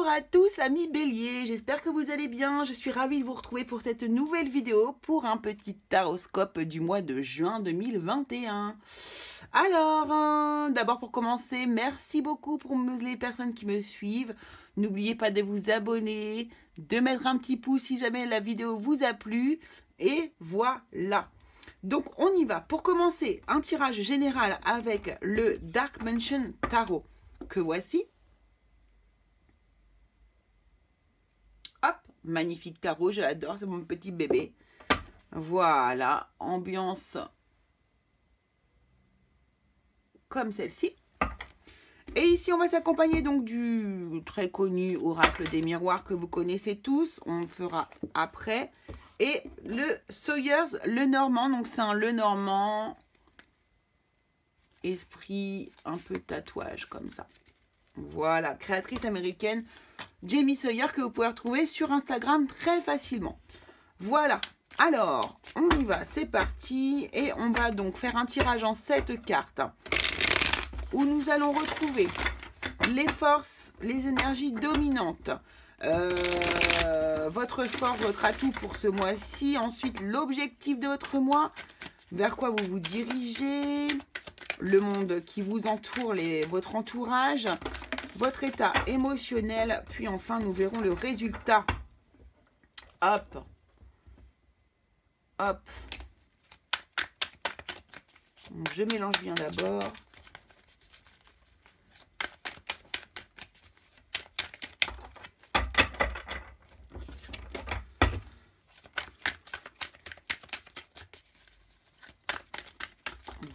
Bonjour à tous amis Bélier, j'espère que vous allez bien, je suis ravie de vous retrouver pour cette nouvelle vidéo pour un petit taroscope du mois de juin 2021. Alors, d'abord pour commencer, merci beaucoup pour les personnes qui me suivent. N'oubliez pas de vous abonner, de mettre un petit pouce si jamais la vidéo vous a plu. Et voilà. Donc on y va. Pour commencer, un tirage général avec le Dark Mansion Tarot que voici. Hop, magnifique tarot, je l'adore, c'est mon petit bébé. Voilà, ambiance comme celle-ci. Et ici, on va s'accompagner donc du très connu oracle des miroirs que vous connaissez tous. On le fera après. Et le Sawyers, le Normand. Donc, c'est un le Normand. Esprit, un peu tatouage comme ça. Voilà, créatrice américaine Jamie Sawyer que vous pouvez retrouver sur Instagram très facilement. Voilà, alors on y va, c'est parti. Et on va donc faire un tirage en 7 cartes où nous allons retrouver les forces, les énergies dominantes, votre force, votre atout pour ce mois-ci. Ensuite, l'objectif de votre mois, vers quoi vous vous dirigez, le monde qui vous entoure, votre entourage, votre état émotionnel, puis enfin nous verrons le résultat. Hop, hop. Donc, je mélange bien d'abord.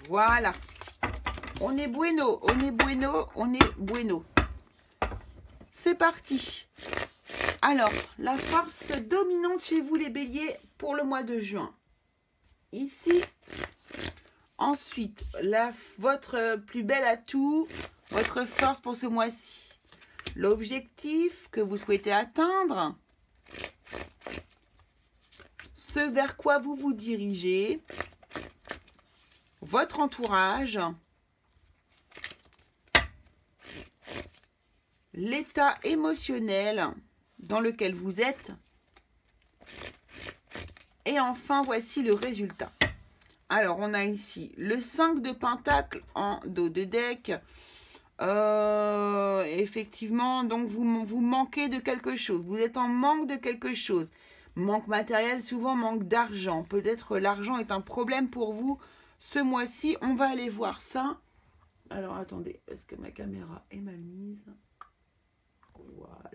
Voilà. On est bueno, on est bueno, on est bueno. C'est parti. Alors, la force dominante chez vous les béliers pour le mois de juin. Ici. Ensuite, votre plus bel atout, votre force pour ce mois-ci. L'objectif que vous souhaitez atteindre. Ce vers quoi vous vous dirigez. Votre entourage. L'état émotionnel dans lequel vous êtes. Et enfin, voici le résultat. Alors, on a ici le 5 de Pentacle en dos de deck. Effectivement, donc vous manquez de quelque chose. Vous êtes en manque de quelque chose. Manque matériel, souvent manque d'argent. Peut-être l'argent est un problème pour vous ce mois-ci. On va aller voir ça. Alors, attendez, est-ce que ma caméra est mal mise ? Voilà,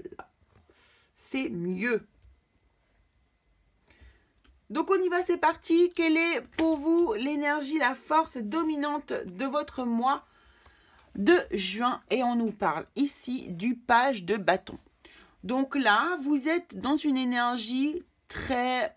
c'est mieux. Donc on y va, c'est parti. Quelle est pour vous l'énergie, la force dominante de votre mois de juin? Et on nous parle ici du page de bâton. Donc là, vous êtes dans une énergie très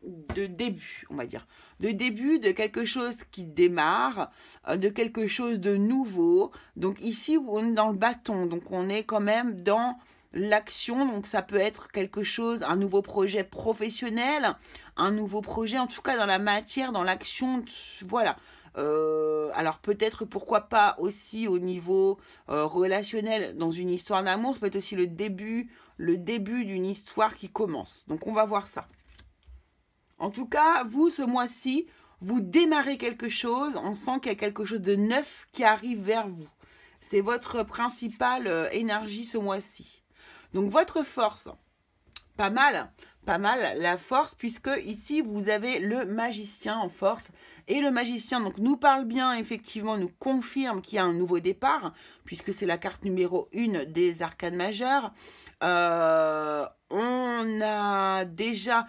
de début, on va dire. De début de quelque chose qui démarre, de quelque chose de nouveau. Donc ici, on est dans le bâton. Donc on est quand même dans l'action. Donc ça peut être quelque chose, un nouveau projet professionnel, un nouveau projet, en tout cas dans la matière, dans l'action. Voilà. Alors peut-être, pourquoi pas aussi au niveau relationnel, dans une histoire d'amour. Ça peut être aussi le début d'une histoire qui commence. Donc on va voir ça. En tout cas, vous, ce mois-ci, vous démarrez quelque chose. On sent qu'il y a quelque chose de neuf qui arrive vers vous. C'est votre principale énergie ce mois-ci. Donc, votre force, pas mal la force, puisque ici, vous avez le magicien en force. Et le magicien, donc, nous parle bien, effectivement, nous confirme qu'il y a un nouveau départ, puisque c'est la carte numéro 1 des arcanes majeures. On a déjà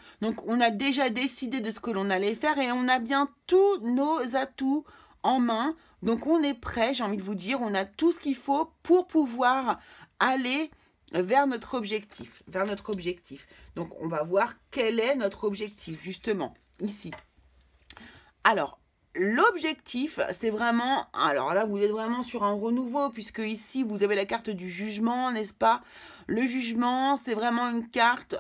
décidé de ce que l'on allait faire et on a bien tous nos atouts en main. Donc on est prêt, j'ai envie de vous dire, on a tout ce qu'il faut pour pouvoir aller vers notre objectif. Donc on va voir quel est notre objectif justement ici. Alors, l'objectif, c'est vraiment... Alors là, vous êtes vraiment sur un renouveau, puisque ici, vous avez la carte du jugement, n'est-ce pas? Le jugement, c'est vraiment une carte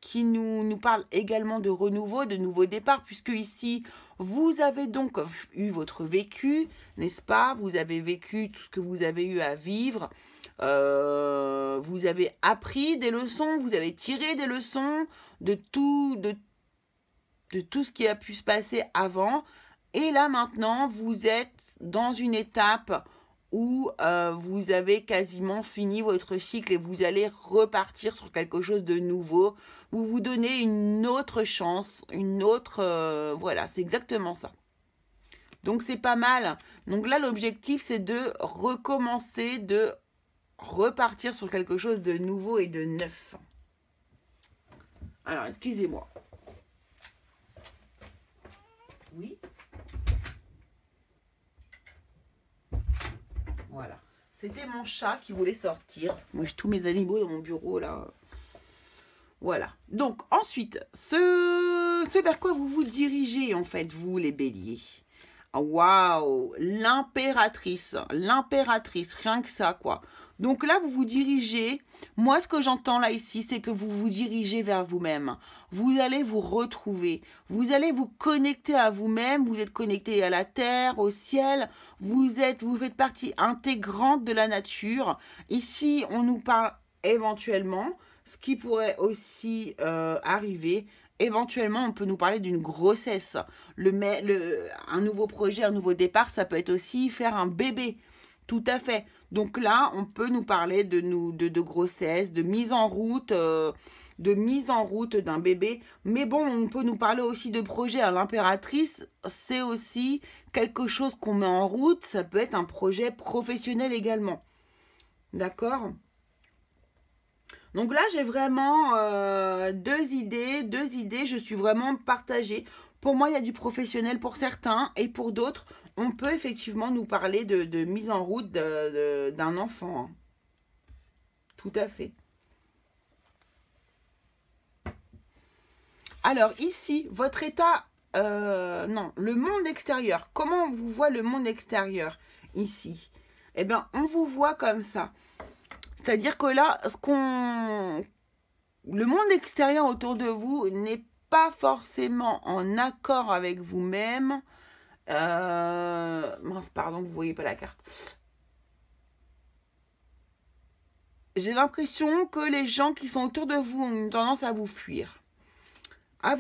qui nous parle également de renouveau, de nouveau départ, puisque ici, vous avez donc eu votre vécu, n'est-ce pas? Vous avez vécu tout ce que vous avez eu à vivre. vous avez appris des leçons, vous avez tiré des leçons de tout ce qui a pu se passer avant. Et là maintenant, vous êtes dans une étape où vous avez quasiment fini votre cycle et vous allez repartir sur quelque chose de nouveau. Vous vous donnez une autre chance, une autre... voilà, c'est exactement ça. Donc c'est pas mal. Donc là, l'objectif, c'est de recommencer, de repartir sur quelque chose de nouveau et de neuf. Alors, excusez-moi. Oui. Voilà. C'était mon chat qui voulait sortir. Moi, j'ai tous mes animaux dans mon bureau, là. Voilà. Donc, ensuite, ce vers quoi vous vous dirigez, en fait, vous, les béliers. Waouh, l'impératrice, rien que ça, quoi. Donc là, vous vous dirigez, moi, ce que j'entends là, ici, c'est que vous vous dirigez vers vous-même. Vous allez vous retrouver, vous allez vous connecter à vous-même, vous êtes connecté à la terre, au ciel, vous faites partie intégrante de la nature. Ici, on nous parle éventuellement, ce qui pourrait aussi arriver. Éventuellement, on peut nous parler d'une grossesse. Un nouveau projet, un nouveau départ, ça peut être aussi faire un bébé. Tout à fait. Donc là, on peut nous parler de grossesse, de mise en route d'un bébé. Mais bon, on peut nous parler aussi de projet à l'impératrice. C'est aussi quelque chose qu'on met en route. Ça peut être un projet professionnel également. D'accord ? Donc là, j'ai vraiment deux idées. Je suis vraiment partagée. Pour moi, il y a du professionnel pour certains. Et pour d'autres, on peut effectivement nous parler de mise en route d'un enfant. Hein. Tout à fait. Alors ici, votre état... non, le monde extérieur. Comment on vous voit le monde extérieur ici? Eh bien, on vous voit comme ça. C'est-à-dire que là, le monde extérieur autour de vous n'est pas forcément en accord avec vous-même. Mince, pardon, vous voyez pas la carte. J'ai l'impression que les gens qui sont autour de vous ont une tendance à vous fuir. À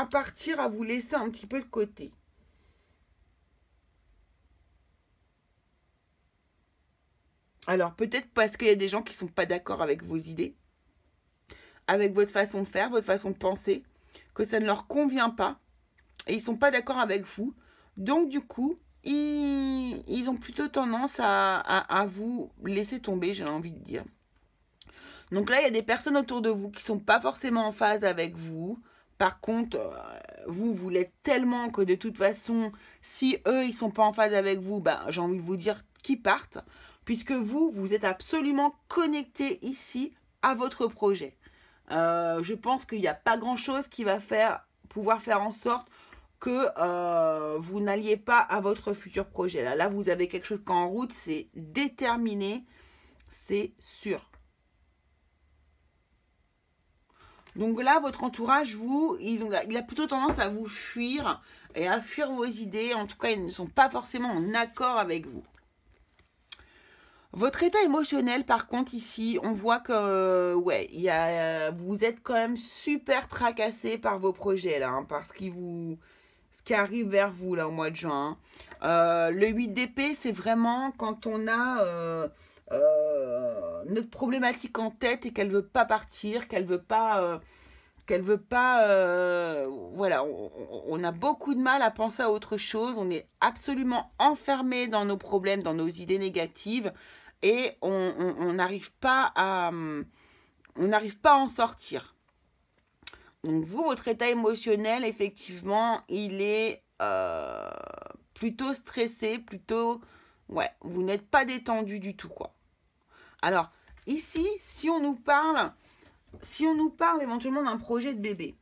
partir, à vous laisser un petit peu de côté. Alors, peut-être parce qu'il y a des gens qui ne sont pas d'accord avec vos idées, avec votre façon de faire, votre façon de penser, que ça ne leur convient pas, et ils ne sont pas d'accord avec vous. Donc, du coup, ils ont plutôt tendance à vous laisser tomber, j'ai envie de dire. Donc là, il y a des personnes autour de vous qui ne sont pas forcément en phase avec vous. Par contre, vous l'êtes tellement que de toute façon, si eux, ils ne sont pas en phase avec vous, j'ai envie de vous dire qu'ils partent. Puisque vous êtes absolument connecté ici à votre projet. Je pense qu'il n'y a pas grand-chose qui va pouvoir faire en sorte que vous n'alliez pas à votre futur projet. Là, vous avez quelque chose qui est en route, c'est déterminé, c'est sûr. Donc là, votre entourage, il a plutôt tendance à vous fuir et à fuir vos idées. En tout cas, ils ne sont pas forcément en accord avec vous. Votre état émotionnel, par contre, ici, on voit que vous êtes quand même super tracassé par vos projets, là, hein, par ce qui arrive vers vous, là, au mois de juin. Le 8 d'épée, c'est vraiment quand on a notre problématique en tête et qu'elle ne veut pas partir, qu'elle veut pas... voilà, on a beaucoup de mal à penser à autre chose. On est absolument enfermé dans nos problèmes, dans nos idées négatives. Et on n'arrive pas à en sortir. Donc vous, votre état émotionnel, effectivement, il est plutôt stressé, plutôt... Ouais, vous n'êtes pas détendu du tout, quoi. Alors, ici, si on nous parle éventuellement d'un projet de bébé,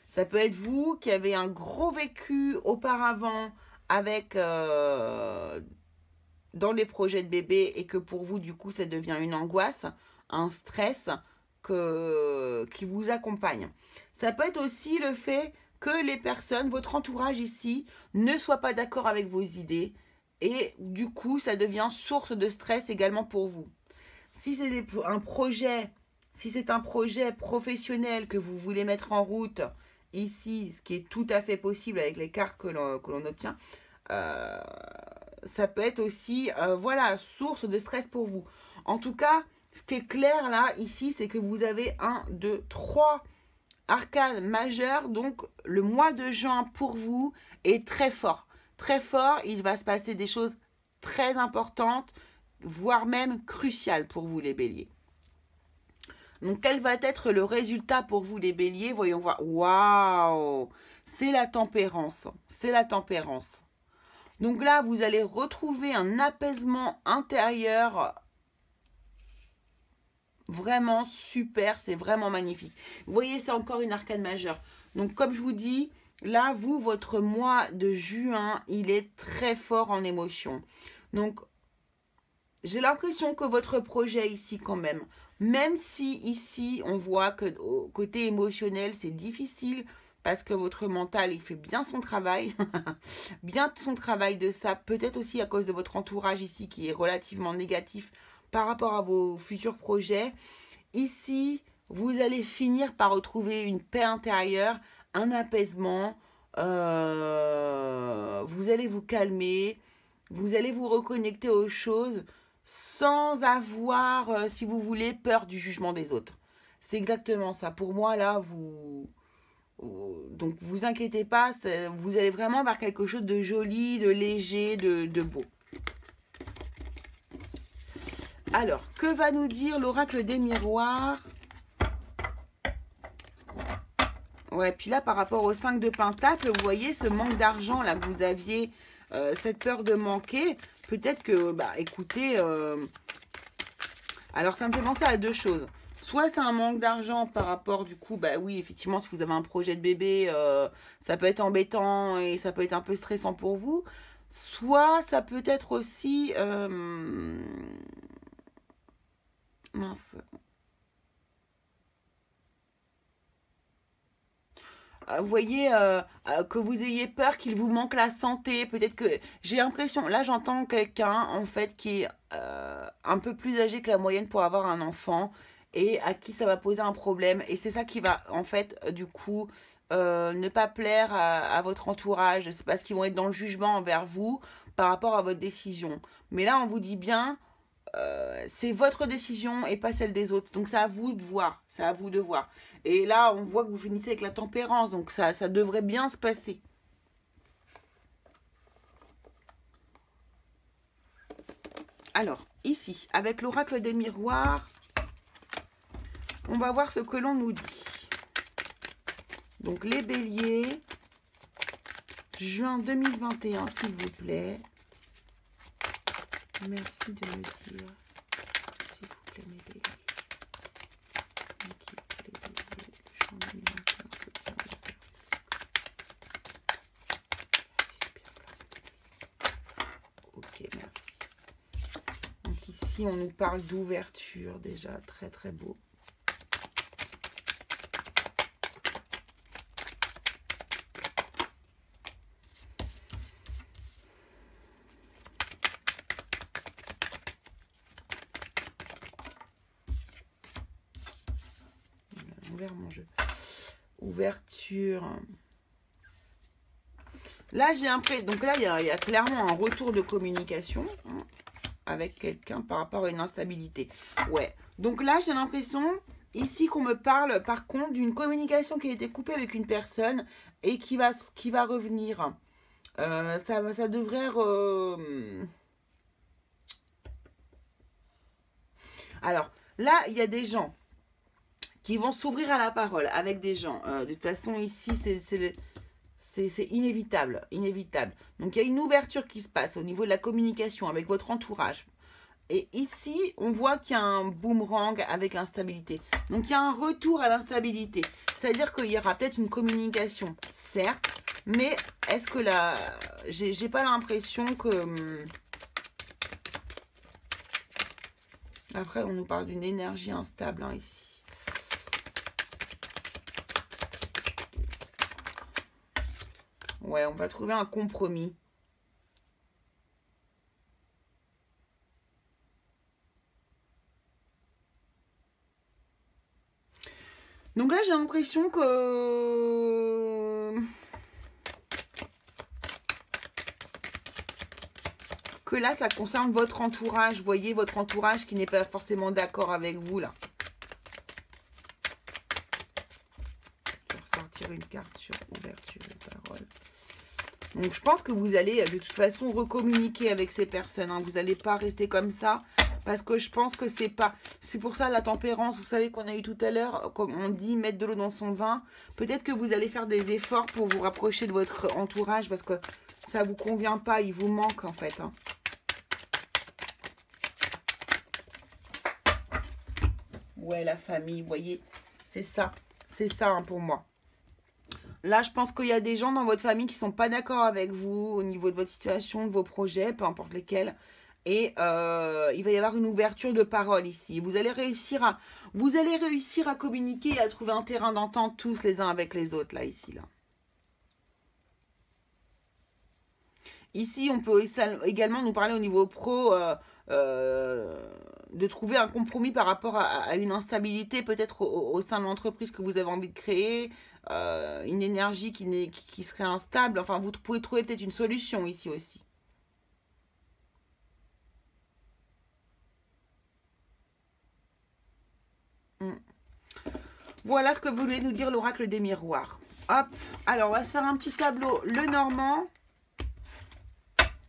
ça peut être vous qui avez un gros vécu auparavant avec... dans les projets de bébé et que pour vous, du coup, ça devient une angoisse, un stress qui vous accompagne. Ça peut être aussi le fait que les personnes, votre entourage ici, ne soient pas d'accord avec vos idées et du coup, ça devient source de stress également pour vous. Si c'est un projet, si c'est un projet professionnel que vous voulez mettre en route ici, ce qui est tout à fait possible avec les cartes que l'on obtient, ça peut être aussi, voilà, source de stress pour vous. En tout cas, ce qui est clair là, ici, c'est que vous avez 1, 2, 3 arcanes majeures. Donc, le mois de juin pour vous est très fort. Très fort, il va se passer des choses très importantes, voire même cruciales pour vous, les béliers. Donc, quel va être le résultat pour vous, les béliers? Voyons voir. Waouh! C'est la tempérance. C'est la tempérance. Donc là, vous allez retrouver un apaisement intérieur vraiment super, c'est vraiment magnifique. Vous voyez, c'est encore une arcane majeure. Donc comme je vous dis, là, vous, votre mois de juin, il est très fort en émotion. Donc, j'ai l'impression que votre projet ici, quand même si ici, on voit que au côté émotionnel, c'est difficile, parce que votre mental, il fait bien son travail, bien son travail de ça, peut-être aussi à cause de votre entourage ici qui est relativement négatif par rapport à vos futurs projets. Ici, vous allez finir par retrouver une paix intérieure, un apaisement, vous allez vous calmer, vous allez vous reconnecter aux choses sans avoir, si vous voulez, peur du jugement des autres. C'est exactement ça. Pour moi, là, donc, vous inquiétez pas, vous allez vraiment vers quelque chose de joli, de léger, de beau. Alors, que va nous dire l'oracle des miroirs? Ouais, puis là, par rapport au 5 de Pentacle, vous voyez ce manque d'argent là que vous aviez, cette peur de manquer. Peut-être que, bah, écoutez, alors ça me fait penser à deux choses. Soit c'est un manque d'argent par rapport, du coup, bah oui, effectivement, si vous avez un projet de bébé, ça peut être embêtant et ça peut être un peu stressant pour vous. Soit ça peut être aussi... mince. Vous voyez, que vous ayez peur qu'il vous manque la santé. Peut-être que j'ai l'impression, là j'entends quelqu'un en fait qui est un peu plus âgé que la moyenne pour avoir un enfant et à qui ça va poser un problème. Et c'est ça qui va en fait du coup ne pas plaire à votre entourage. C'est parce qu'ils vont être dans le jugement envers vous par rapport à votre décision. Mais là on vous dit bien, c'est votre décision et pas celle des autres. Donc c'est à vous de voir. C'est à vous de voir. Et là, on voit que vous finissez avec la tempérance. Donc ça devrait bien se passer. Alors, ici, avec l'oracle des miroirs, on va voir ce que l'on nous dit. Donc les béliers, juin 2021, s'il vous plaît. Merci de me dire, s'il vous plaît, mes béliers. Ok, merci. Donc ici, on nous parle d'ouverture déjà, très très beau. Ouvert mon jeu. Ouverture. Là, j'ai l'impression... Donc là, il y a clairement un retour de communication avec quelqu'un par rapport à une instabilité. Ouais. Donc là, j'ai l'impression ici qu'on me parle par contre d'une communication qui a été coupée avec une personne et qui va revenir. Ça devrait... Alors, là, il y a des gens qui vont s'ouvrir à la parole avec des gens. De toute façon, ici, c'est inévitable, inévitable. Donc, il y a une ouverture qui se passe au niveau de la communication avec votre entourage. Et ici, on voit qu'il y a un boomerang avec l'instabilité. Donc, il y a un retour à l'instabilité. C'est-à-dire qu'il y aura peut-être une communication, certes, mais est-ce que là, j'ai pas l'impression que... Après, on nous parle d'une énergie instable hein, ici. Ouais, on va trouver un compromis. Donc là, j'ai l'impression que là, ça concerne votre entourage. Vous voyez, votre entourage qui n'est pas forcément d'accord avec vous, là. Je vais ressortir une carte sur ouverture de parole. Donc, je pense que vous allez, de toute façon, recommuniquer avec ces personnes. Hein. Vous n'allez pas rester comme ça. Parce que je pense que c'est pas... C'est pour ça, la tempérance, vous savez qu'on a eu tout à l'heure, comme on dit, mettre de l'eau dans son vin. Peut-être que vous allez faire des efforts pour vous rapprocher de votre entourage. Parce que ça ne vous convient pas. Il vous manque, en fait. Hein. Ouais, la famille, vous voyez, c'est ça hein, pour moi. Là, je pense qu'il y a des gens dans votre famille qui ne sont pas d'accord avec vous au niveau de votre situation, de vos projets, peu importe lesquels. Et il va y avoir une ouverture de parole ici. Vous allez réussir à communiquer et à trouver un terrain d'entente tous les uns avec les autres, là, ici, là. Ici, on peut également nous parler au niveau pro de trouver un compromis par rapport à une instabilité peut-être au sein de l'entreprise que vous avez envie de créer, une énergie qui serait instable. Enfin, vous pouvez trouver peut-être une solution ici aussi. Voilà ce que voulait nous dire l'oracle des miroirs. Hop, alors on va se faire un petit tableau le normand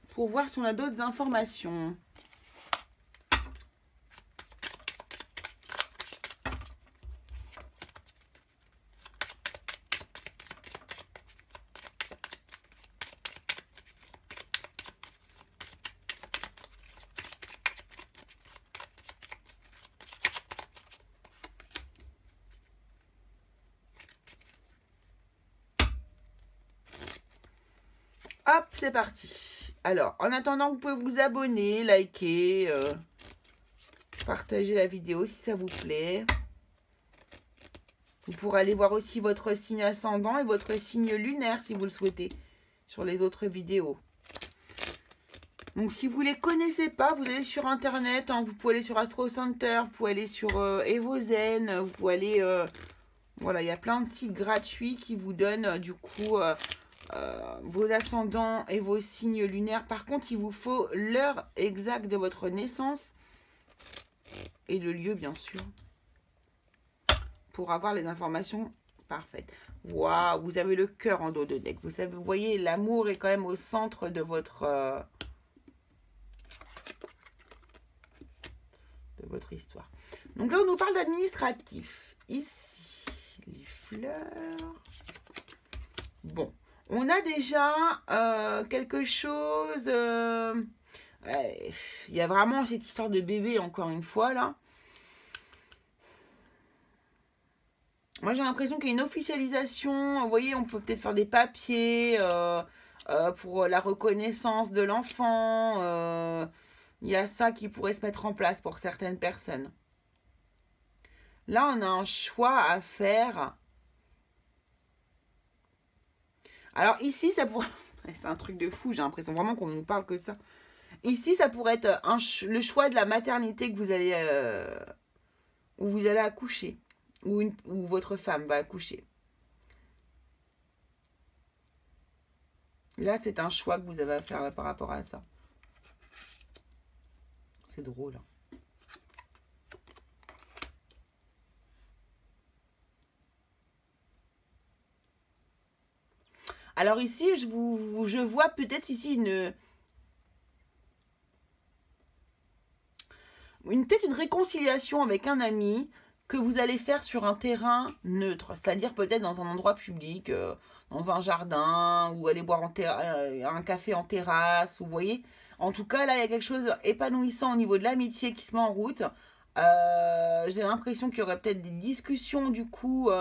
pour voir si on a d'autres informations. Hop, c'est parti. Alors, en attendant, vous pouvez vous abonner, liker, partager la vidéo si ça vous plaît. Vous pourrez aller voir aussi votre signe ascendant et votre signe lunaire si vous le souhaitez sur les autres vidéos. Donc, si vous ne les connaissez pas, vous allez sur Internet. Hein, vous pouvez aller sur Astro Center, vous pouvez aller sur Evozen, vous pouvez aller... voilà, il y a plein de sites gratuits qui vous donnent du coup... vos ascendants et vos signes lunaires. Par contre, il vous faut l'heure exacte de votre naissance et le lieu, bien sûr, pour avoir les informations parfaites. Waouh, vous avez le cœur en dos de deck. Vous voyez, l'amour est quand même au centre de votre histoire. Donc là, on nous parle d'administratif. Ici, les fleurs. Bon. On a déjà quelque chose... il y a vraiment cette histoire de bébé, encore une fois, là. Moi, j'ai l'impression qu'il y a une officialisation. Vous voyez, on peut peut-être faire des papiers pour la reconnaissance de l'enfant. Il y a ça qui pourrait se mettre en place pour certaines personnes. Là, on a un choix à faire... Alors ici, ça pourrait... C'est un truc de fou, j'ai l'impression vraiment qu'on ne nous parle que de ça. Ici, ça pourrait être le choix de la maternité que vous allez... où vous allez accoucher. Où votre femme va accoucher. Là, c'est un choix que vous avez à faire par rapport à ça. C'est drôle. Hein. Alors ici, je vois peut-être ici peut-être une réconciliation avec un ami que vous allez faire sur un terrain neutre, c'est-à-dire peut-être dans un endroit public, dans un jardin, ou aller boire un café en terrasse, vous voyez. En tout cas, là, il y a quelque chose d'épanouissant au niveau de l'amitié qui se met en route. J'ai l'impression qu'il y aurait peut-être des discussions du coup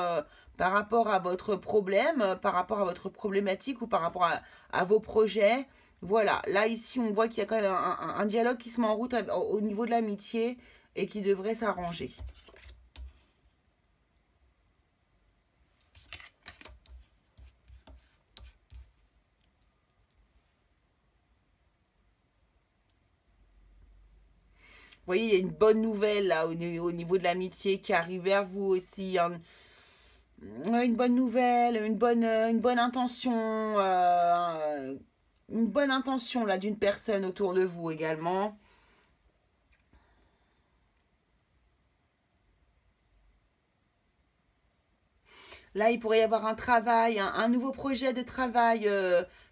par rapport à votre problème, par rapport à votre problématique ou par rapport à vos projets. Voilà, là ici on voit qu'il y a quand même un dialogue qui se met en route au niveau de l'amitié et qui devrait s'arranger. Vous voyez, il y a une bonne nouvelle là au niveau de l'amitié qui arrive vers vous aussi. Hein. une bonne nouvelle, une bonne intention, là d'une personne autour de vous également. Là, il pourrait y avoir un travail, un nouveau projet de travail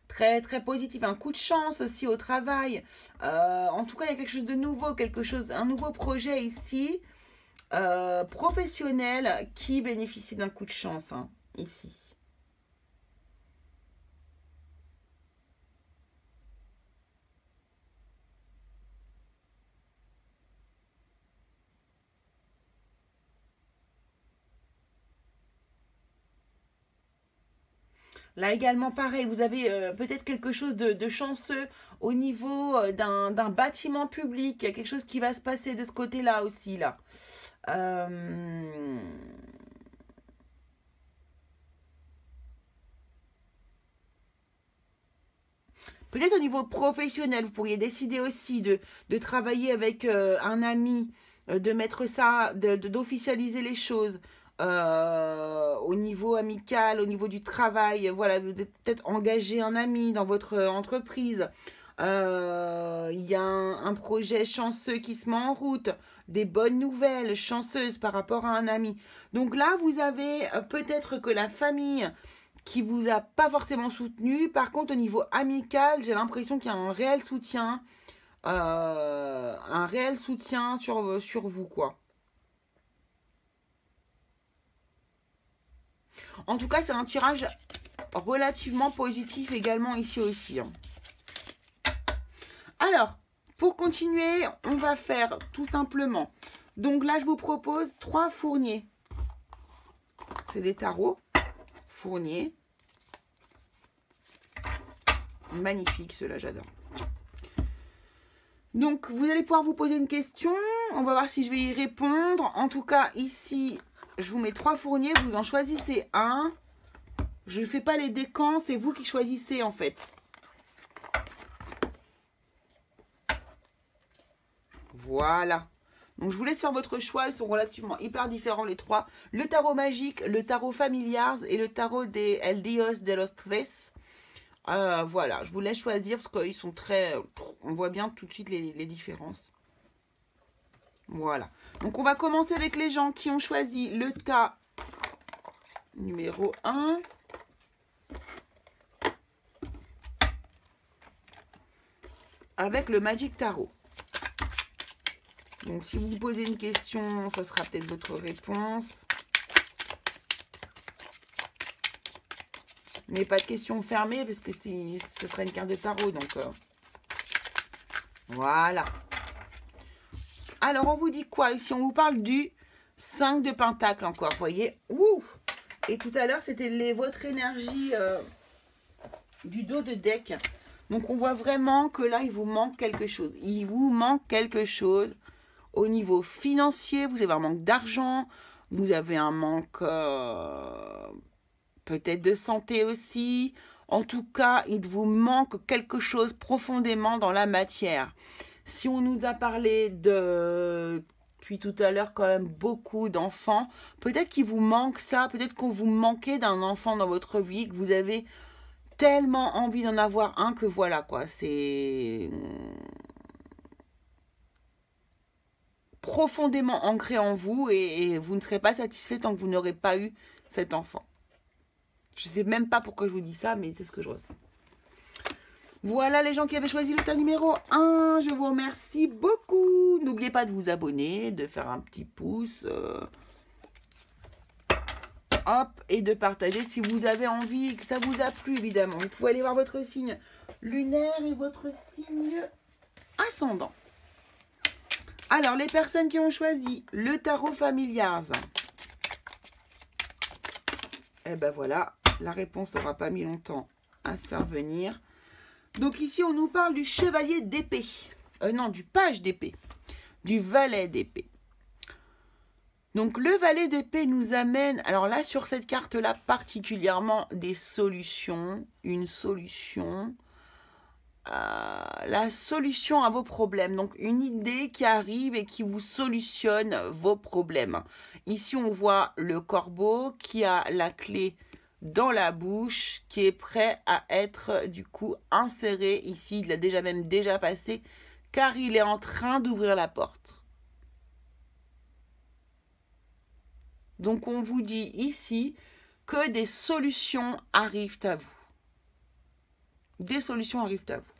très très positif, un coup de chance aussi au travail. En tout cas, il y a quelque chose de nouveau, un nouveau projet ici, professionnel qui bénéficie d'un coup de chance hein, ici. Là également, pareil, vous avez peut-être quelque chose de chanceux au niveau d'un bâtiment public. Il y a quelque chose qui va se passer de ce côté-là aussi, là. Euh, Peut-être au niveau professionnel, vous pourriez décider aussi de travailler avec un ami, de mettre ça, d'officialiser les choses au niveau amical, au niveau du travail. Voilà, vous peut-être engager un ami dans votre entreprise. Il y a un projet chanceux qui se met en route, des bonnes nouvelles chanceuses par rapport à un ami. Donc là, vous avez peut-être que la famille qui vous a pas forcément soutenu. Par contre, au niveau amical, j'ai l'impression qu'il y a un réel soutien sur vous, quoi. En tout cas, c'est un tirage relativement positif également ici aussi. Hein. Alors, pour continuer, on va faire tout simplement. Donc là, je vous propose 3 fourniers. C'est des tarots fourniers. Magnifique, ceux-là, j'adore. Donc, vous allez pouvoir vous poser une question. On va voir si je vais y répondre. En tout cas, ici, je vous mets 3 fourniers. Vous en choisissez un. Je ne fais pas les décans. C'est vous qui choisissez, en fait. Voilà. Donc, je vous laisse faire votre choix. Ils sont relativement hyper différents, les 3. Le tarot magique, le tarot familiars et le tarot des El Dios de los Tres. Voilà, je vous laisse choisir parce qu'ils sont très... On voit bien tout de suite les différences. Voilà. Donc, on va commencer avec les gens qui ont choisi le tas numéro 1. Avec le Magic Tarot. Donc, si vous vous posez une question, ça sera peut-être votre réponse. Mais pas de questions fermées parce que ce serait une carte de tarot. Donc, voilà. Alors, on vous dit quoi ici? On vous parle du 5 de Pentacle encore. Vous voyez? Ouh! Et tout à l'heure, c'était votre énergie du dos de deck. Donc, on voit vraiment que là, il vous manque quelque chose. Il vous manque quelque chose au niveau financier. Vous avez un manque d'argent. Vous avez un manque peut-être de santé aussi. En tout cas, il vous manque quelque chose profondément dans la matière. Si on nous a parlé depuis tout à l'heure quand même beaucoup d'enfants, peut-être qu'il vous manque ça, peut-être que vous manquez d'un enfant dans votre vie, que vous avez tellement envie d'en avoir un que voilà quoi, c'est profondément ancré en vous et vous ne serez pas satisfait tant que vous n'aurez pas eu cet enfant. Je ne sais même pas pourquoi je vous dis ça, mais c'est ce que je ressens. Voilà les gens qui avaient choisi le tas numéro 1. Je vous remercie beaucoup. N'oubliez pas de vous abonner, de faire un petit pouce. Hop, et de partager si vous avez envie, que ça vous a plu évidemment. Vous pouvez aller voir votre signe lunaire et votre signe ascendant. Alors, les personnes qui ont choisi le tarot familiars. Eh ben voilà, la réponse n'aura pas mis longtemps à se faire venir. Donc ici, on nous parle du chevalier d'épée. Non, du page d'épée. Du valet d'épée. Donc le valet d'épée nous amène, alors là, sur cette carte-là, particulièrement des solutions. Une solution. la solution à vos problèmes. Donc, une idée qui arrive et qui vous solutionne vos problèmes. Ici, on voit le corbeau qui a la clé dans la bouche, qui est prêt à être du coup inséré ici. Il l'a déjà passé, car il est en train d'ouvrir la porte. Donc, on vous dit ici que des solutions arrivent à vous. Des solutions arrivent à vous.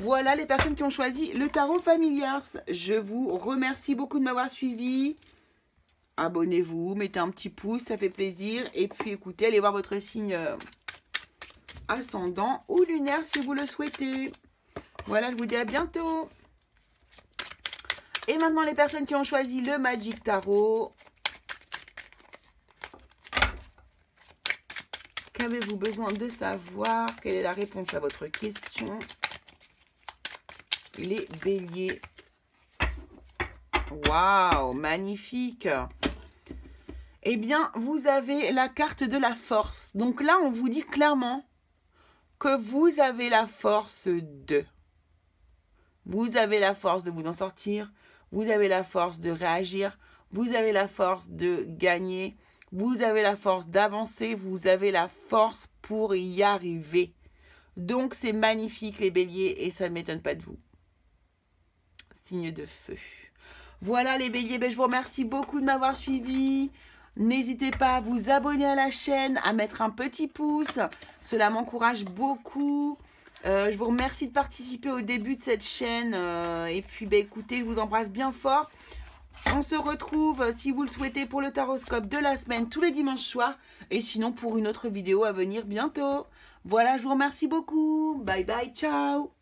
Voilà les personnes qui ont choisi le tarot familiar. Je vous remercie beaucoup de m'avoir suivi. Abonnez-vous, mettez un petit pouce, ça fait plaisir. Et puis écoutez, allez voir votre signe ascendant ou lunaire si vous le souhaitez. Voilà, je vous dis à bientôt. Et maintenant les personnes qui ont choisi le Magic Tarot. Qu'avez-vous besoin de savoir? Quelle est la réponse à votre question? Les béliers. Waouh, magnifique. Eh bien, vous avez la carte de la force. Donc là, on vous dit clairement que vous avez la force de. Vous avez la force de vous en sortir. Vous avez la force de réagir. Vous avez la force de gagner. Vous avez la force d'avancer, vous avez la force pour y arriver. Donc, c'est magnifique les béliers et ça ne m'étonne pas de vous. Signe de feu. Voilà les béliers, ben, je vous remercie beaucoup de m'avoir suivi. N'hésitez pas à vous abonner à la chaîne, à mettre un petit pouce. Cela m'encourage beaucoup. Je vous remercie de participer au début de cette chaîne. Et puis, ben, écoutez, je vous embrasse bien fort. On se retrouve, si vous le souhaitez, pour le taroscope de la semaine, tous les dimanches soirs. Et sinon, pour une autre vidéo à venir bientôt. Voilà, je vous remercie beaucoup. Bye bye, ciao.